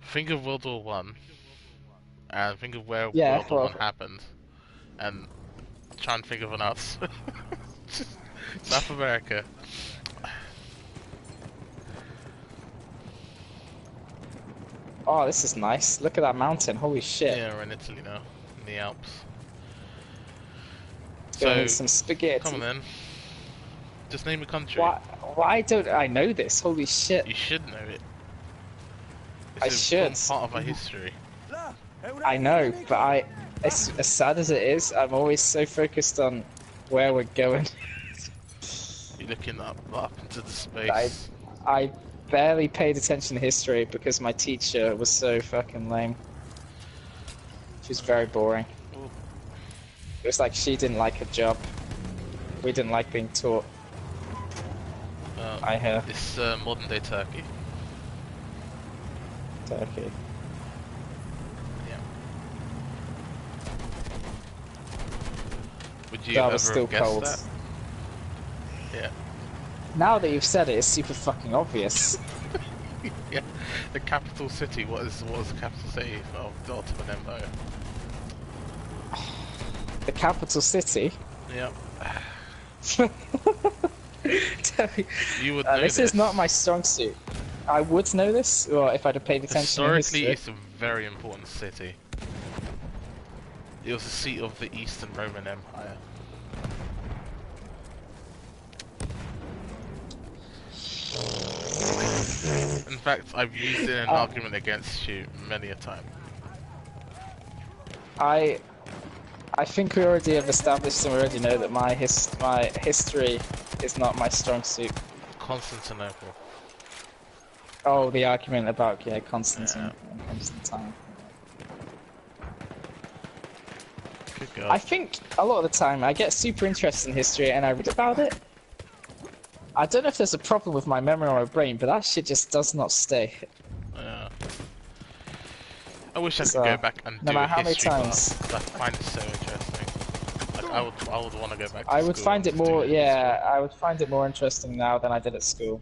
think of World War One, and think of where Yeah, World War One well, happened, and try and think of an us. South America. oh, this is nice. Look at that mountain. Holy shit. Yeah, we're in Italy now, in the Alps. Gonna need So, some come on spaghetti. then. Just name a country. Why? Why don't I know this? Holy shit. You should know it. I It's a should. form part of our history. I know, but as sad as it is, I'm always so focused on where we're going. You're looking up into the I, space. I barely paid attention to history because my teacher was so fucking lame. She was very boring. Ooh. It was like she didn't like her job. We didn't like being taught. I hear. It's modern day Turkey. Turkey. Yeah. Would you That ever was still have guessed cold. that? Yeah. Now that you've said it, it's super fucking obvious. Yeah. The capital city. What is the capital city of the Ottoman Empire? The capital city. Yeah. You would Uh, know this is not my strong suit. I would know this, or if I'd have paid attention to Historically, history. it's a very important city. It was the seat of the Eastern Roman Empire. In fact, I've used it in an argument against you many a time. I think we already have established and we already know that my history is not my strong suit. Constantinople. Oh, the argument about Constantine Yeah. and Constantine. Good God. I think a lot of the time I get super interested in history and I read about it. I don't know if there's a problem with my memory or my brain, but that shit just does not stay. Yeah. I wish I could So, go back and no do a matter how many history times- class. I find it so interesting. Like I would want to go back to I would school find and it just do more, history. yeah, I would find it more interesting now than I did at school.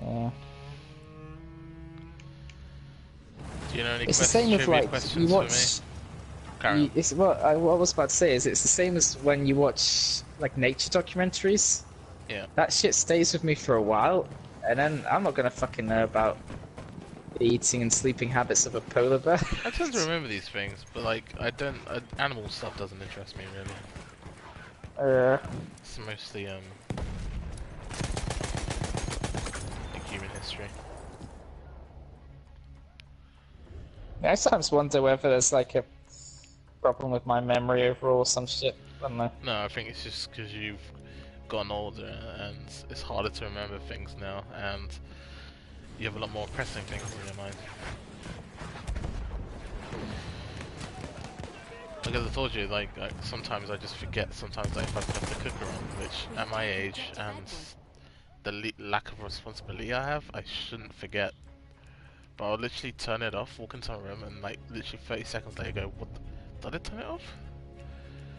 Yeah. Do you know any It's the same with trivia like questions you for watch. me? Carry on. It's what I was about to say is it's the same as when you watch like nature documentaries. Yeah. That shit stays with me for a while, and then I'm not gonna fucking know about the eating and sleeping habits of a polar bear. I tend to remember these things, but like I don't. Animal stuff doesn't interest me really. It's mostly like human history. I sometimes wonder whether there's like a problem with my memory overall or some shit. I don't know. No, I think it's just because you've gotten older and it's harder to remember things now, and you have a lot more pressing things in your mind. Like as I told you, like sometimes I just forget. Sometimes like if I put the cooker on, which at my age and the lack of responsibility I have, I shouldn't forget. But I'll literally turn it off, walk into a room, and like literally 30 seconds later go, what? Did I turn it off?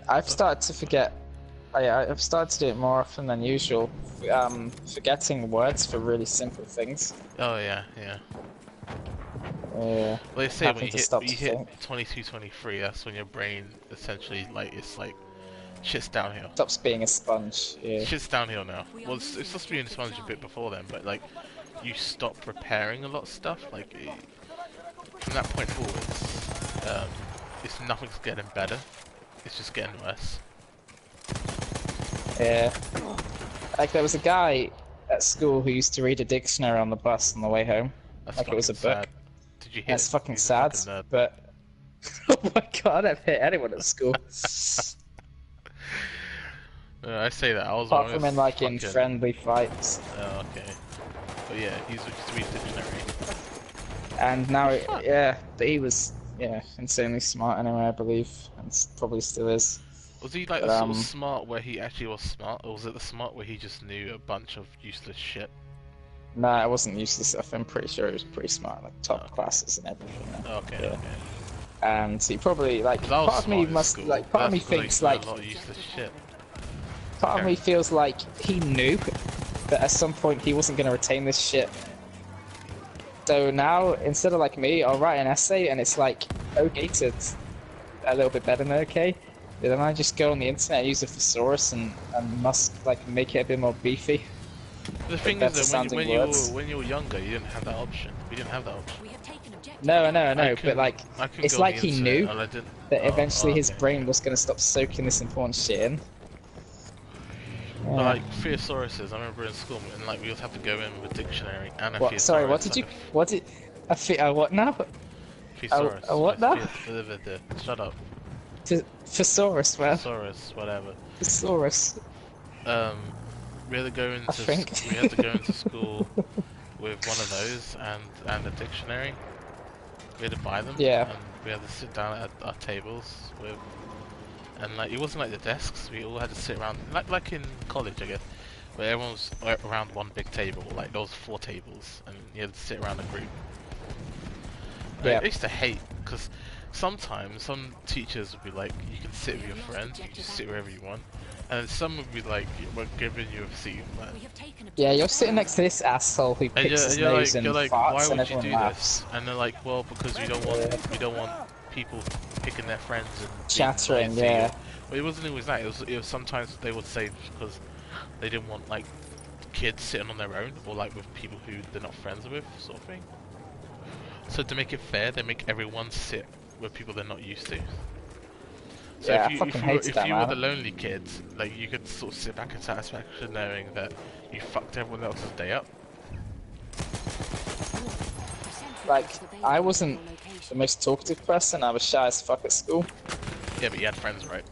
I've started to forget. I've started to do it more often than usual. Forgetting words for really simple things. Oh yeah, yeah. Yeah. Well, they say Having when to stop you to hit think. 22, 23, that's when your brain essentially like it's like shit's downhill. Stops being a sponge. Yeah. Shit's downhill now. Well, it's supposed to be in a sponge a bit before then, but like you stop preparing a lot of stuff. Like from that point forwards, it's nothing's getting better. It's just getting worse. Yeah. Like there was a guy at school who used to read a dictionary on the bus on the way home. That's Like it was a fucking book. sad. Did you hit? That's fucking He's a sad. fucking nerd. But oh my god, I've hit anyone at school. I say that I was Apart almost from in like in fucking- friendly fights. Oh, okay. But yeah, he's just reading dictionary. And now, Fuck. yeah, but he was insanely smart anyway, I believe, and probably still is. Was he like But, the sort of smart where he actually was smart, or was it the smart where he just knew a bunch of useless shit? Nah, it wasn't useless stuff. I'm pretty sure he was pretty smart, like top Okay. classes and everything. Okay, Yeah. okay. And he probably like 'Cause I was part of me smart in must school, like part of me that's because I thinks used to know like a lot of useless shit. Part of Okay. me feels like he knew that at some point he wasn't going to retain this shit. So now, instead of like me, I'll write an essay and it's like, okay, it's a little bit better than okay. But then I just go on the internet, use a thesaurus, and must like make it a bit more beefy. The With thing is better that sounding words. when you were younger, you didn't have that option. We didn't have that option. No, I know, I I know, but like, can it's go on the like he internet knew and I didn't. that Oh, eventually his okay, brain okay. was going to stop soaking this important shit in. But Yeah. like thesauruses, I remember in school, and like we would have to go in with a dictionary and a What? Sorry, what thesaurus did and you? What did? What now? A thesaurus. what now? Shut up. Thesaurus, man. Thesaurus, whatever. Thesaurus. Um, we had to go I into think. we had to go into school with one of those and a dictionary. We had to buy them, Yeah. and we had to sit down at our tables with, and like it wasn't like the desks. We all had to sit around, like in college, I guess, where everyone was around one big table. Like there was 4 tables, and you had to sit around a group. I Yeah. used to hate because sometimes some teachers would be like, you can sit with your friends, you can just sit wherever you want, and then some would be like, we're giving you a seat, man. Yeah, you're sitting next to this asshole who And picks his nose and you're like, why farts and would you everyone do this? laughs. And they're like, well, because we don't want people picking their friends and being Chattering, noisy. yeah. Well, it wasn't always that. It was sometimes they would say because they didn't want like kids sitting on their own or like with people who they're not friends with, sort of thing. So to make it fair, they make everyone sit with people they're not used to. So Yeah, I fucking hated that, if you were man. the lonely kid, like you could sort of sit back in satisfaction knowing that you fucked everyone else's day up. Like, I wasn't the most talkative person. I was shy as fuck at school. Yeah, but you had friends, right?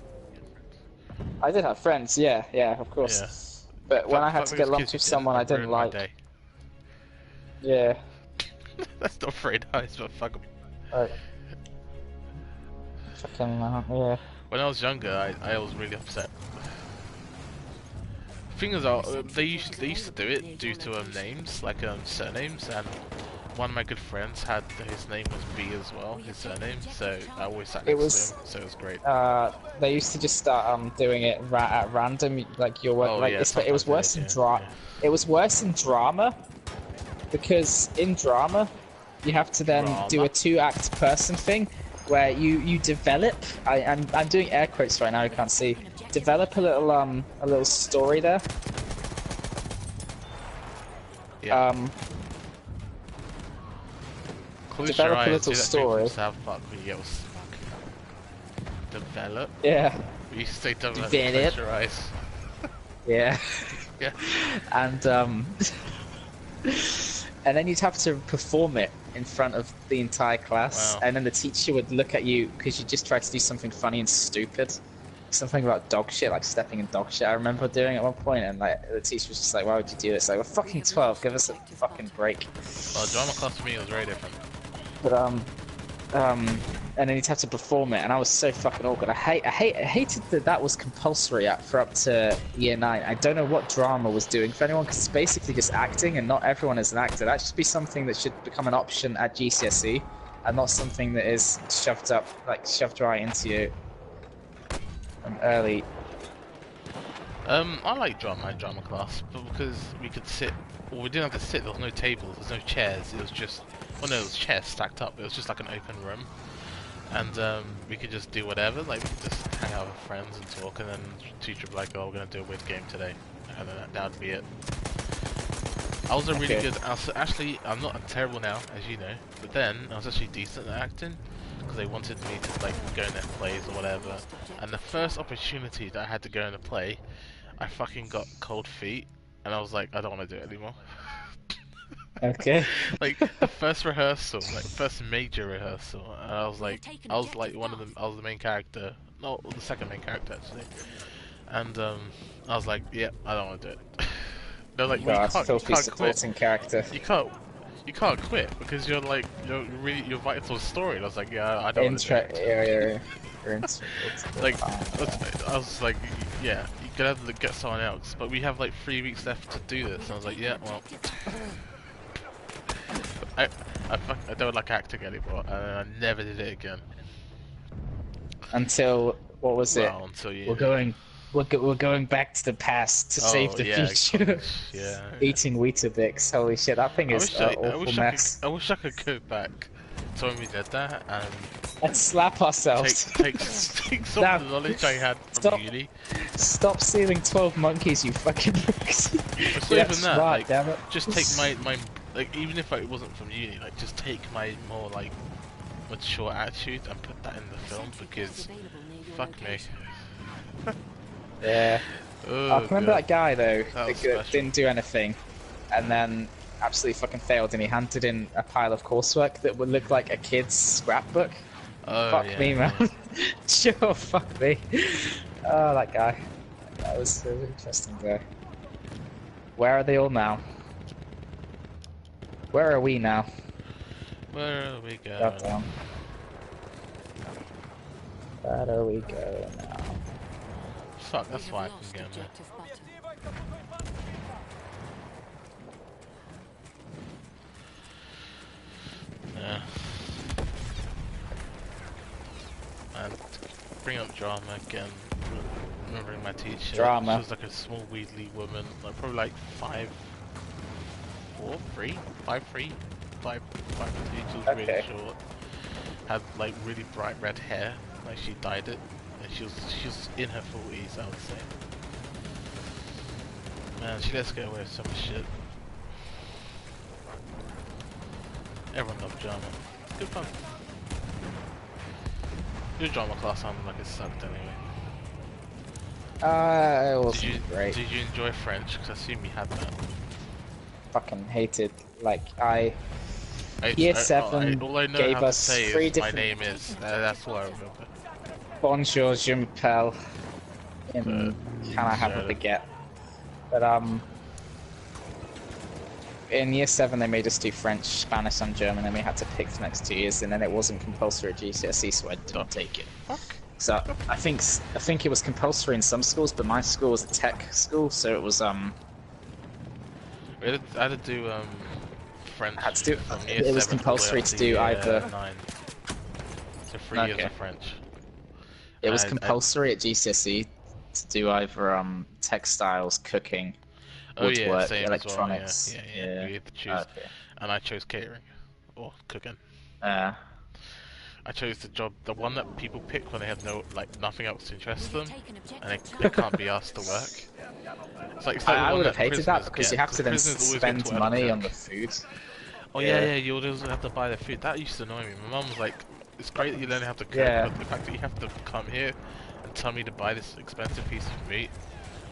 I did have friends, yeah, of Yeah. course. But when I had Fuck to get those lunch kids with who didn't. someone I It didn't ruined my like, day. yeah. That's not very nice, but fuck 'em. Right. Fucking, yeah. When I was younger, I was really upset. Thing is, they used to do it due to names, like surnames, and one of my good friends had his name was B as well, his surname, so I always sat It next to was, him, so it was great. they used to just start doing it at random, like your work, Oh like yeah, it was sometimes they worse did, in yeah. it was worse in drama, because in drama, you have to then do a Drama. 2-act person thing, where you develop, I'm doing air quotes right now, you can't see, develop a little story there. Yeah. Close your Develop a eyes, little do that thing story. from South Park when you get all smug. Develop? Yeah, We used to say develop, Develop. close your eyes. yeah. Yeah. And and then you'd have to perform it in front of the entire class, Wow. and then the teacher would look at you because you just tried to do something funny and stupid, something about dog shit, like stepping in dog shit. I remember doing at one point, and like the teacher was just like, "Why would you do this?" Like, we're fucking 12. Give us a fucking break. Well, drama class for me was very different. But and then you'd have to perform it, and I was so fucking awkward. I hated that was compulsory for up to year 9. I don't know what drama was doing for anyone, because it's basically just acting, and not everyone is an actor. That should be something that should become an option at GCSE, and not something that is shoved right into you early. I like drama class, but because we could sit, well, we didn't have to sit. There was no tables, there's no chairs. It was just, well, no, it was chairs stacked up. It was just like an open room, and we could just do whatever. Like we could just hang out with friends and talk, and then the teacher would be like, "Oh, we're gonna do a weird game today," and then that would be it. I was a really Okay. good. Actually, I'm not terrible now, as you know, but then I was actually decent at acting because they wanted me to like go in their plays or whatever. And the first opportunity that I had to go in a play, I fucking got cold feet, and I was like, I don't want to do it anymore. Okay. Like the first rehearsal, like first major rehearsal, and I was like one of them. I was the main character, no, the second main character actually. And I was like, yeah, I don't want to do it. They're like, well, God, you filthy can't quit. supporting character. You can't, you can't quit because you're like, you're vital to the story. And I was like, yeah, I don't want to do it. Like, I was like, yeah, you could have to get someone else, but we have like 3 weeks left to do this. And I was like, yeah, well, I don't like acting anymore, and I never did it again. Until what was it? Well, until you. We're going we're going back to the past to save Oh the yeah, future. yeah, yeah. Eating Weetabix. Holy shit, that thing is an awful mess. I wish I could go back to when we did that and And slap ourselves. take some of Now, the knowledge I had from stop, uni. stop stealing 12 monkeys, you fucking pricks. It's You're not not even that. smart, Like, damn it. just take my like even if it wasn't from uni, like just take my more like mature attitude and put that in the film because fuck me. Yeah. Oh I remember god, that guy though that was that special. didn't do anything, and then absolutely fucking failed, and he handed in a pile of coursework that would look like a kid's scrapbook. Oh Fuck me, yeah, man. yeah. Sure, fuck me. Oh, that guy. That was an interesting guy. Where are they all now? Where are we now? Where are we going? Goddamn. Where are we going now? Fuck, that's why I can get in there. Yeah. And bring up drama again. Remembering my teacher. Drama. She was like a small weedly woman, like probably like 5'4", 3, 5'3", 5'2". She was really short. Had like really bright red hair, like she dyed it, and she was in her 40s, I would say. Man, she lets get away with so much shit. Everyone loved drama. Good fun. Your drama class sounded like it sucked anyway. It wasn't great. Did you enjoy French? Because I assume you had that. Fucking hated. Like, All I know gave how to us say 3 is my different... name is. That's all I remember. Bonjour, je m'appelle. Can I have a baguette? But, in year 7 they made us do French, Spanish and German, and we had to pick the next 2 years, and then it wasn't compulsory at GCSE, so I didn't take it. Fuck. So I think it was compulsory in some schools, but my school was a tech school, so it was I had to do French. I had to do from year it was 7 compulsory all the way to do up to year either 9. So 3 years of French. it was compulsory at GCSE to do either textiles, cooking, woodwork, same electronics. as well, yeah. We had to choose, and I chose catering or cooking. I chose the one that people pick when they have nothing else to interest them, and they can't be asked to work. It's like I would have hated that because you have to then spend money on the food. Oh yeah, you also have to buy the food. That used to annoy me. My mum was like, "It's great that you learn how to cook, but the fact that you have to come here and tell me to buy this expensive piece of meat,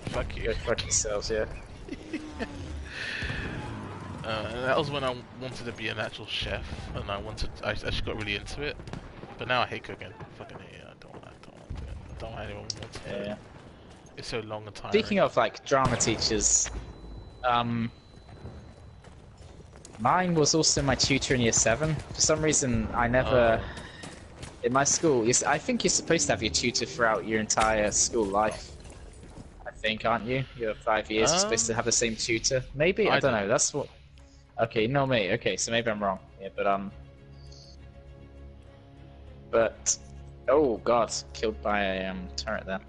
fuck you." Go fuck yourselves, yeah. And that was when I wanted to be an actual chef, and I actually got really into it. But now I hate cooking. Fucking hate it. I don't want to do it. I don't want anyone want to do it. It's so long and tiring. Speaking of like drama teachers, mine was also my tutor in year 7. For some reason, I never in my school. I think you're supposed to have your tutor throughout your entire school life. I think, aren't you? You're 5 years. You're supposed to have the same tutor. Maybe I don't know. That's what. Okay, no, me. Okay, so maybe I'm wrong. Yeah, but oh god, killed by a turret there.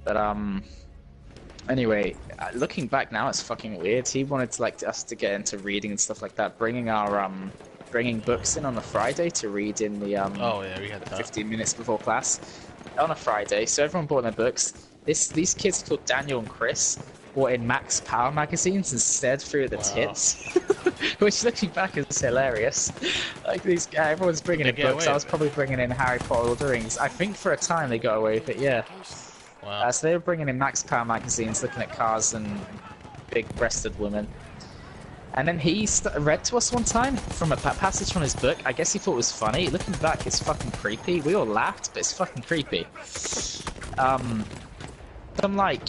But anyway, looking back now, it's fucking weird. He wanted to us to get into reading and stuff like that, bringing books in on a Friday to read in the we had that. 15 minutes before class on a Friday. So everyone bought their books. These kids called Daniel and Chris bought in Max Power magazines instead through the tits, which looking back is hilarious. Like these guys, everyone's bringing in books. I was probably bringing in Harry Potter Lord of the Rings. I think for a time they got away with it, yeah. Wow. So they were bringing in Max Power magazines, looking at cars and big-breasted women. And then he read to us one time from a passage from his book. I guess he thought it was funny. Looking back, it's fucking creepy. We all laughed, but it's fucking creepy. Some like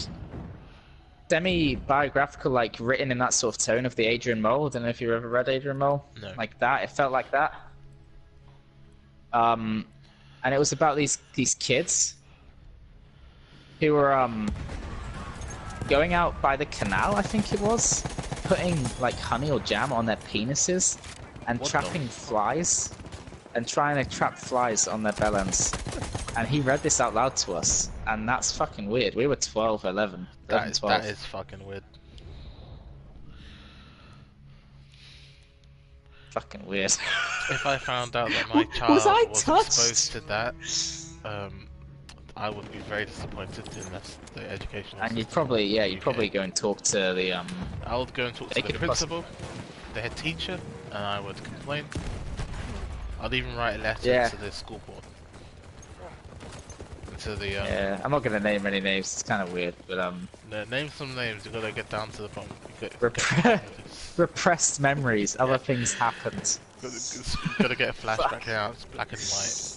semi-biographical, like written in that sort of tone of the Adrian Mole. I don't know if you've ever read Adrian Mole. No. Like that. It felt like that. And it was about these kids who were going out by the canal, I think it was, putting like honey or jam on their penises and trapping flies and trying to trap flies on their bell ends. and he read this out loud to us, and that's fucking weird. We were 12, 11, 11, That 12. is fucking weird. Fucking weird. If I found out that my Was child I was touched? exposed to that, I would be very disappointed in the educational And you'd system probably, yeah, in the you'd UK. probably go and talk to the I would go and talk to They the could principal, the head teacher, and I would complain. I'd even write a letter Yeah. to the school board. And to the Yeah, I'm not gonna name any names. It's kind of weird, but name some names. You gotta get down to the bottom. repressed memories. Other things happened. Gotta get a flashback out. It's black and white.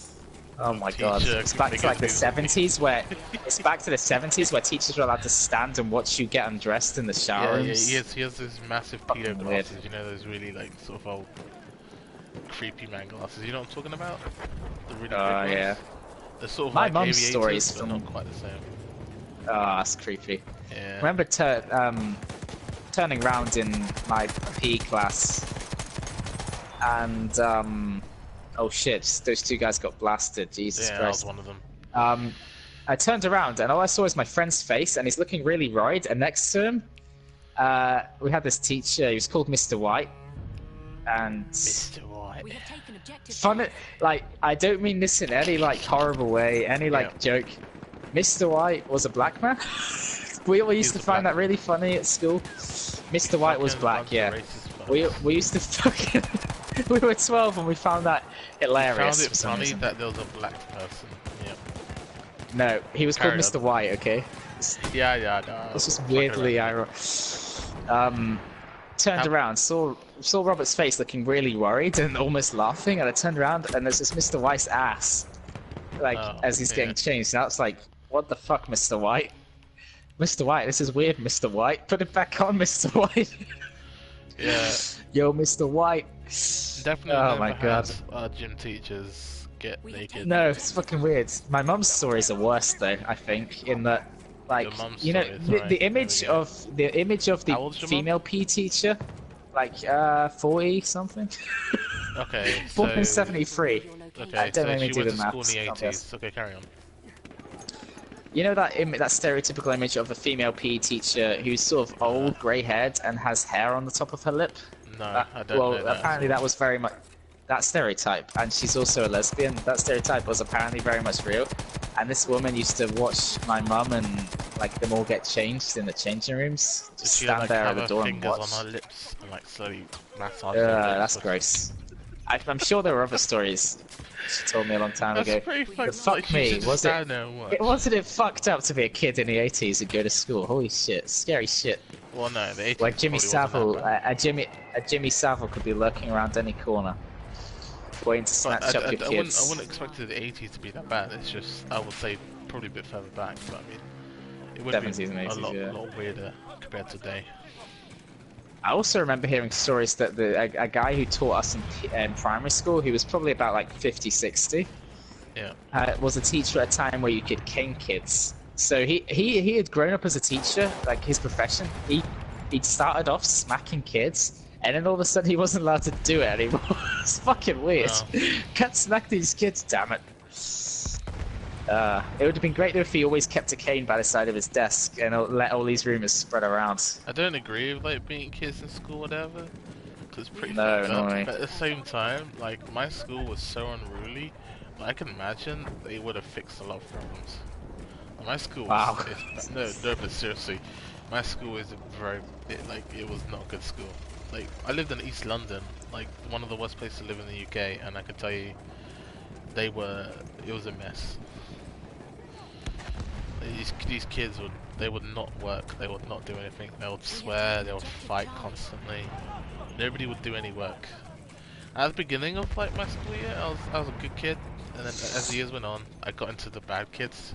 Oh my god! It's back to like the 70s where it's back to the 70s where teachers were allowed to stand and watch you get undressed in the shower rooms. Yeah, he has those massive pedo glasses. You know those really like sort of old, creepy man glasses. You know what I'm talking about? The really big ones. Yeah. They're sort of My like mum's aviators, stories but from- not quite the same. Oh, that's creepy. Yeah. Remember turning round in my PE class, and oh shit, those two guys got blasted. Jesus Yeah, Christ. I was one of them. I turned around and all I saw was my friend's face, and he's looking really worried. And next to him, we had this teacher. He was called Mr. White, and Mr. White. We have taken objective. fun. Like, I don't mean this in any like horrible way, any like joke. Mr. White was a black man. We used to find that really funny at school. Mr. White was black, yeah. We used to fucking. We were 12 and we found that hilarious. Found it for some funny reason. that there was a black person. Yeah. No, he was called Carry Mr. on. White. Okay. Yeah. This was weirdly ironic. Turned around, saw Robert's face looking really worried and almost laughing, and I turned around and there's this Mr. White's ass, like as he's getting changed. And I was like, "What the fuck, Mr. White? Mr. White, this is weird, Mr. White. Put it back on, Mr. White." Yeah. Yo, Mr. White. Definitely. Oh my god. Our gym teachers get naked. No, it's fucking weird. My mum's stories are worse though. I think in that, like, Your mum's you know, stories, the, right, the image there we go. of the image of How the old's your female PE teacher, like 40 something. Okay. Born in So. 73. Okay. I don't So really she do went the to school in maths, the I'll 80s. guess. Okay, carry on. You know that that stereotypical image of a female PE teacher who's sort of old, grey-haired, and has hair on the top of her lip? No, I don't Well, know that. apparently that was very much that stereotype, and she's also a lesbian. That stereotype was apparently very much real. And this woman used to watch my mum and like them all get changed in the changing rooms. Did Just she stand like there at have the her door and fingers watch. on her lips and like slowly massage her lips? That's gross. I'm sure there were other stories she told me a long time That's ago. pretty But fucked. fuck Like, she me, should just was stand there and watch. wasn't it fucked up to be a kid in the 80s and go to school? Holy shit, scary shit. Well, no, the 80s Like Jimmy probably wasn't that Savile, bad. a Jimmy Savile could be lurking around any corner, waiting to But snatch up your I kids. wouldn't expect the 80s to be that bad. It's just, I would say, probably a bit further back. But I mean, it would 70s be and 80s, a yeah. lot weirder compared to today. I also remember hearing stories that a guy who taught us in primary school, who was probably about like 50, 60, Yeah. was a teacher at a time where you could cane kids. So he had grown up as a teacher, like his profession. He'd started off smacking kids, and then all of a sudden he wasn't allowed to do it anymore. It's fucking weird. Wow. Can't smack these kids, damn it. It would have been great though if he always kept a cane by the side of his desk and let all these rumors spread around. I don't agree with like beating kids in school, or whatever. Cause it's pretty No, fucked no up. way. But at the same time, like my school was so unruly. I can imagine they would have fixed a lot of problems. My school was, Wow. no, but seriously, my school is it was not a good school. Like, I lived in East London, like one of the worst places to live in the UK, and I can tell you, it was a mess. These kids would not work, they would not do anything, they would swear, they would fight constantly. Nobody would do any work. At the beginning of like my school year, I was a good kid, and then as the years went on, I got into the bad kids.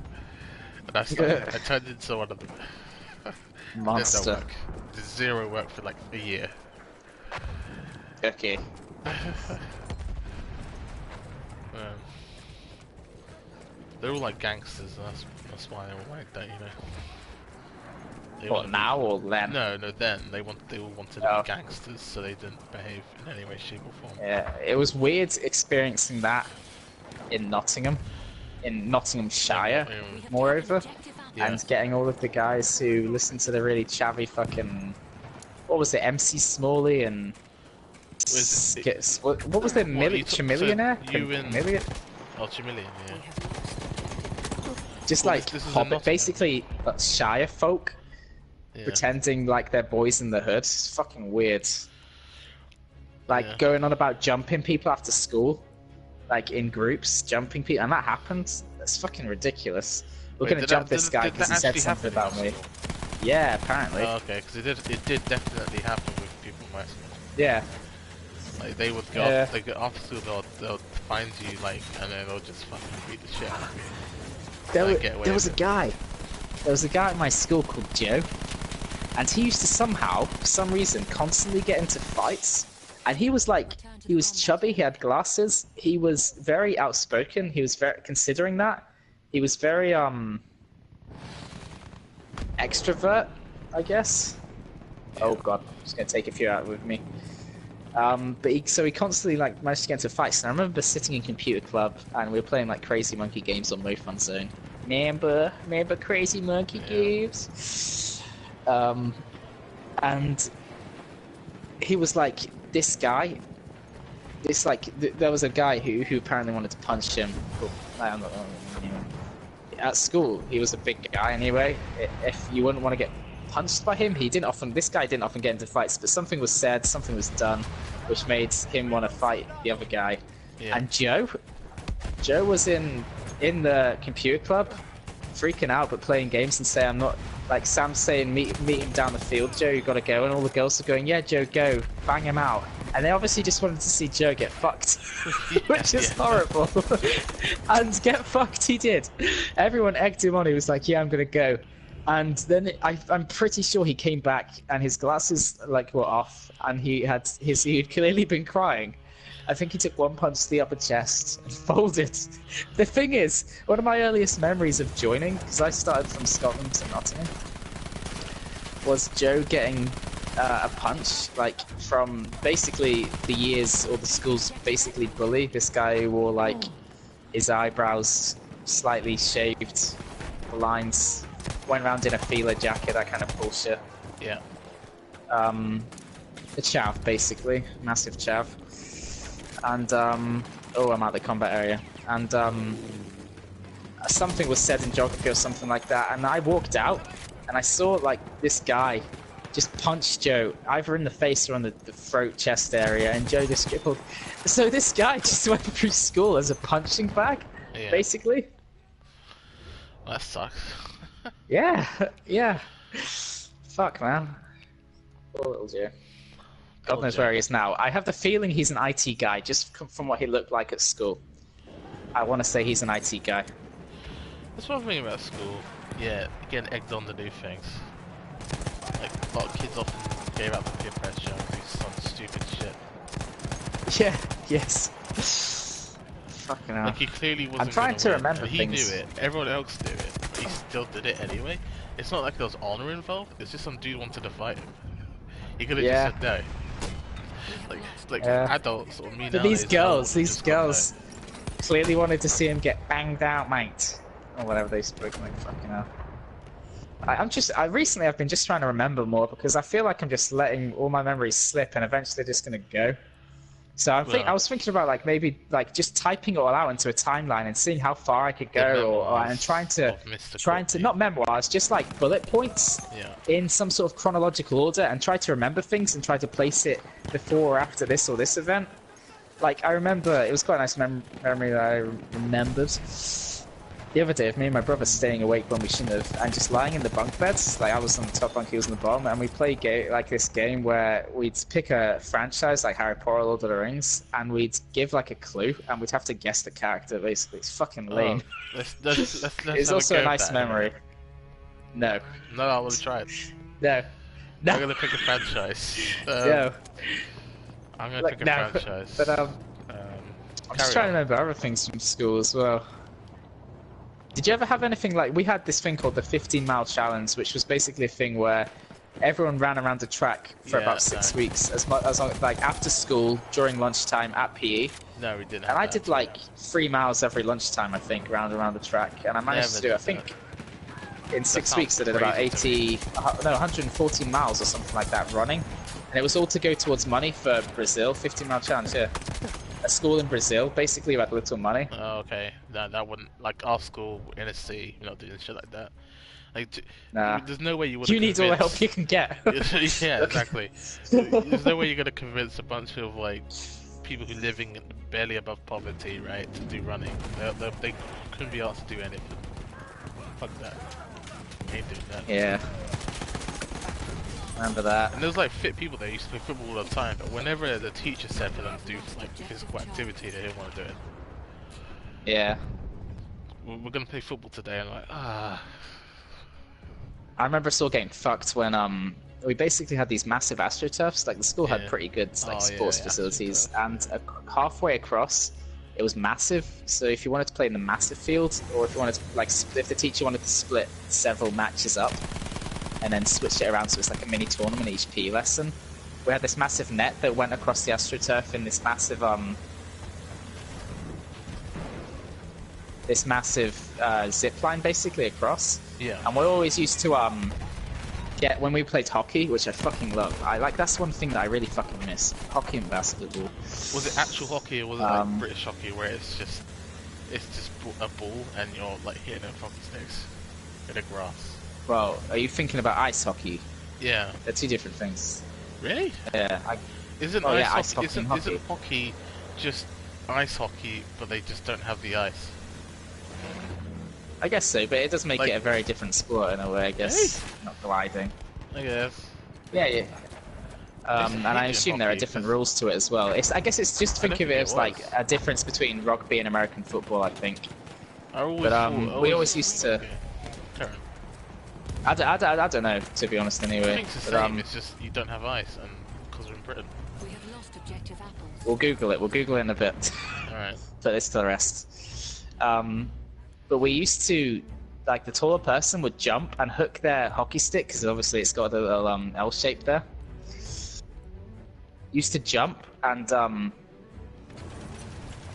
And I turned into one of them. Monster. Did no work. Did zero work for like a year. Okay. They're all like gangsters, and that's why they were like that, you know. They What, wanted to now or then? No, then they all wanted to be gangsters, so they didn't behave in any way, shape, or form. Yeah, it was weird experiencing that in Nottingham. in Nottinghamshire, moreover, Yeah. and getting all of the guys who listen to the really chavvy fucking, what was it, MC Smalley and what was the Millionaire? So you in... Million? Oh, Chameleon, yeah. Just Well, like this is in Hobbit, Nottingham. basically Shire folk Yeah. pretending like they're boys in the hood. It's fucking weird. Like Yeah. going on about jumping people after school, like in groups, jumping people, and that happened. That's fucking ridiculous. We're Wait, gonna did jump that- this did- guy did because he that said actually something happen in about your me. school? Yeah, apparently. Oh, okay, because it did definitely happen with people in my school. Yeah. Like they would go, Yeah. they go after school, they'll find you like, and then they'll just fucking beat the shit out of you. There was a guy. There was a guy at my school called Joe, and he used to somehow, for some reason, constantly get into fights. And he was like, he was chubby, he had glasses, he was very outspoken, he was very, considering that, he was very, extrovert, I guess. Oh god, I'm just gonna take a few out with me. But he constantly like managed to get into fights. And I remember sitting in computer club and we were playing like Crazy Monkey games on Mofun Zone. Remember Crazy Monkey games? And he was like this guy. There was a guy who apparently wanted to punch him. At school, he was a big guy anyway. If you wouldn't want to get punched by him, this guy didn't often get into fights, but something was said, something was done, which made him want to fight the other guy. Yeah. And Joe was in the computer club, freaking out but playing games and saying, I'm not, like Sam's saying, meet him down the field, Joe, you gotta go, and all the girls are going, yeah, Joe, go, bang him out. And they obviously just wanted to see Joe get fucked, which is horrible. And get fucked he did. Everyone egged him on, he was like, yeah, I'm gonna go. And then I'm pretty sure he came back and his glasses like were off and he'd clearly been crying. I think he took one punch to the upper chest and folded. The thing is, one of my earliest memories of joining, because I started from Scotland to Nottingham, was Joe getting a punch, like from basically the years or the school's basically bully. This guy who wore like his eyebrows slightly shaved, the lines, went around in a feeler jacket, that kind of bullshit. Yeah. A chav, basically, massive chav. And oh, I'm out of the combat area. And something was said in geography or something like that, and I walked out and I saw like this guy just punch Joe either in the face or on the throat chest area, and Joe just crippled. So this guy just went through school as a punching bag, basically. That sucks. Yeah, yeah. Fuck, man. Poor little Joe. God knows where he is now. I have the feeling he's an IT guy, just from what he looked like at school. I want to say he's an IT guy. That's one thing about school. Yeah, getting egged on to do things. Like, a lot of kids often gave out the peer pressure and do some stupid shit. Yeah, yes. Fucking hell. Like, he clearly wasn't I'm trying to win, remember he things. knew it, everyone else knew it, but he still did it anyway. It's not like there was honor involved, it's just some dude wanted to fight him. He could have just said no. Like adults or me But nowadays, these girls clearly wanted to see him get banged out, mate. Or whatever they spoke like, fucking hell. Recently I've been just trying to remember more because I feel like I'm just letting all my memories slip and eventually they're just gonna go. So I was thinking about like maybe like just typing it all out into a timeline and seeing how far I could go, and trying to not memoirs, just like bullet points in some sort of chronological order, and try to remember things and try to place it before or after this or this event. Like I remember, it was quite a nice memory that I remembered. The other day of me and my brother staying awake when we shouldn't have, and just lying in the bunk beds. Like I was on the top bunk, he was on the bottom, and we played this game where we'd pick a franchise like Harry Potter, Lord of the Rings, and we'd give like a clue, and we'd have to guess the character. Basically, it's fucking lame. Let's it's also a nice memory. No. No, I want to try it. No. No. I'm gonna pick a franchise. No. I'm gonna pick a franchise. But I'm just trying to remember other things from school as well. Did you ever have anything like, we had this thing called the 15-mile challenge, which was basically a thing where everyone ran around the track for Yeah, about 6 no, weeks, as much as like after school, during lunchtime at PE. no, we didn't And have I that. did like 3 miles every lunchtime, I think, round around the track. And I managed Never to do, I did that. think, in That 6 weeks, sounds I did about crazy to me. 114 miles or something like that running. And it was all to go towards money for Brazil, 15-mile challenge, yeah. A school in Brazil, basically, who had little money. Oh, okay, that wouldn't like our school in a city. You're not doing shit like that. Like, Nah. there's no way you would have You need all the help convinced. you can get. Yeah, exactly. There's no way you're gonna convince a bunch of like people who living barely above poverty, right, to do running. They couldn't be asked to do anything. Fuck that. Ain't doing that. Yeah. Remember that. And there's like fit people that used to play football all the time, but whenever the teacher said for them to do like physical activity, they didn't want to do it. Yeah. We're gonna play football today, and like, ah. I remember us all getting fucked when we basically had these massive astroturfs. Like the school had Yeah. pretty good like Oh, sports yeah, facilities, AstroTurf. and halfway across, it was massive. So if you wanted to play in the massive field, or if you wanted to like, if the teacher wanted to split several matches up, and then switch it around so it's like a mini tournament each PE lesson, we had this massive net that went across the astroturf in this massive zip line basically across. Yeah. And we always used to get when we played hockey, which I fucking love. That's one thing that I really fucking miss: hockey and basketball. Was it actual hockey or was it like British hockey where it's just a ball and you're like hitting it with hockey sticks in the grass? Well, are you thinking about ice hockey? Yeah. They're two different things. Really? Yeah. Isn't Oh, ice yeah, hockey, ice hockey and isn't hockey. hockey just ice hockey, but they just don't have the ice? I guess so, but it does make Like- it a very different sport in a way. I guess not gliding. I guess. Yeah, yeah. And I Asian assume there are hockey, different 'cause- rules to it as well. I guess it's just I don't think of it think as it like was. a difference between rugby and American football. I think. I always But thought, we always used to. Okay. Karen. I don't know, to be honest. I Anyway, think it's the but same. It's just you don't have ice, and because we're in Britain. We have lost objective apples. we'll Google it. We'll Google it in a bit. All right. Put this to the rest. But we used to, like, the taller person would jump and hook their hockey stick, because obviously it's got a little L shape there. Used to jump and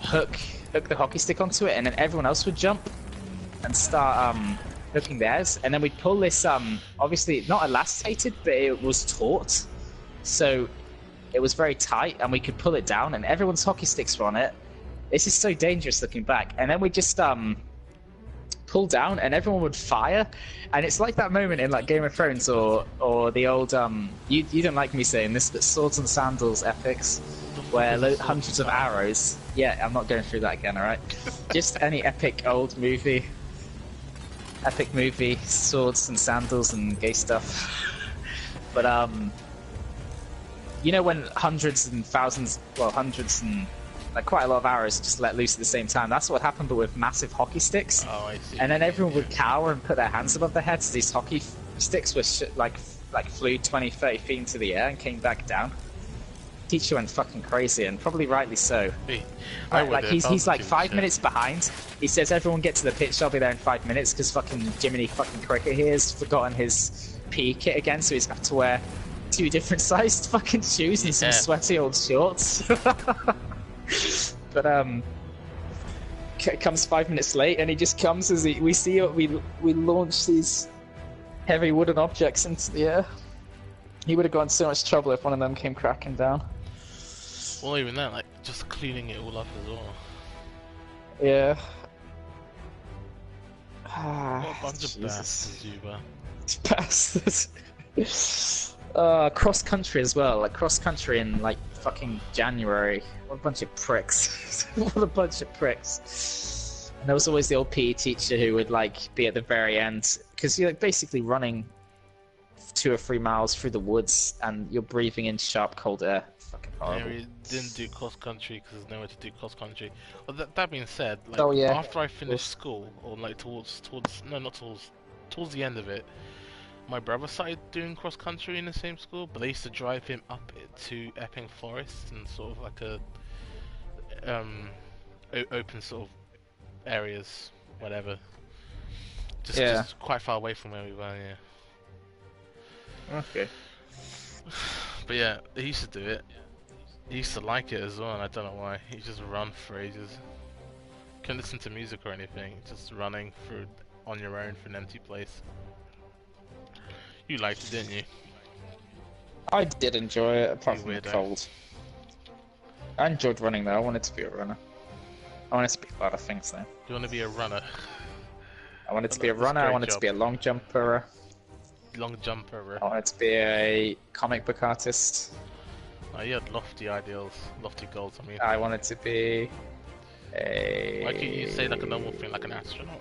hook the hockey stick onto it, and then everyone else would jump and start hooking theirs, and then we'd pull this obviously not elasticated, but it was taut, so it was very tight, and we could pull it down, and everyone's hockey sticks were on it. This is so dangerous looking back. And then we just pull down, and everyone would fire, and it's like that moment in like Game of Thrones or the old you don't like me saying this, but Swords and Sandals epics, where hundreds of arrows. Yeah, I'm not going through that again. All right, just any epic old movie, swords and sandals and gay stuff. But you know when hundreds and like quite a lot of arrows just let loose at the same time. That's what happened, but with massive hockey sticks. Oh, I see. And then everyone would cower and put their hands above their heads. These hockey sticks were like flew 20, 30 feet into the air and came back down. Teacher went fucking crazy, and probably rightly so. Like he's like 5 minutes behind. He says, "Everyone get to the pitch. I'll be there in 5 minutes." Because fucking Jiminy fucking Cricket here has forgotten his PE kit again, so he's got to wear 2 different sized fucking shoes and some sweaty old shorts. But comes 5 minutes late, and he just comes as we launch these heavy wooden objects into the air. He would have gotten so much trouble if one of them came cracking down. Well, even that, like just cleaning it all up as well. Yeah. What a bunch of Jesus. bastards you were. Bastards. Cross country as well, like cross country in like fucking January. What a bunch of pricks. What a bunch of pricks. And there was always the old PE teacher who would like be at the very end, because you're like basically running 2 or 3 miles through the woods and you're breathing in sharp cold air. Fucking horrible. Yeah, we didn't do cross country because there's nowhere to do cross country. Well, that being said, like Oh, yeah. after I finished school, or like towards the end of it, my brother started doing cross country in the same school, but they used to drive him up to Epping Forest and sort of like a open sort of areas, whatever. Just quite far away from where we were. Yeah. Okay. But yeah, he used to do it. He used to like it as well, and I don't know why. He just run for ages. Couldn't listen to music or anything, just running through on your own for an empty place. You liked it, didn't you? I did enjoy it, apart You from the weirdo. cold. I enjoyed running though. I wanted to be a runner. I wanted to be a lot of things though. You want to be a runner? I wanted to be a This runner. I great wanted to job. be a long jumper. Long jumper. I wanted to be a comic book artist. Oh, you had lofty ideals, lofty goals. I mean, I wanted to be a. why can't you say like a normal thing, like an astronaut?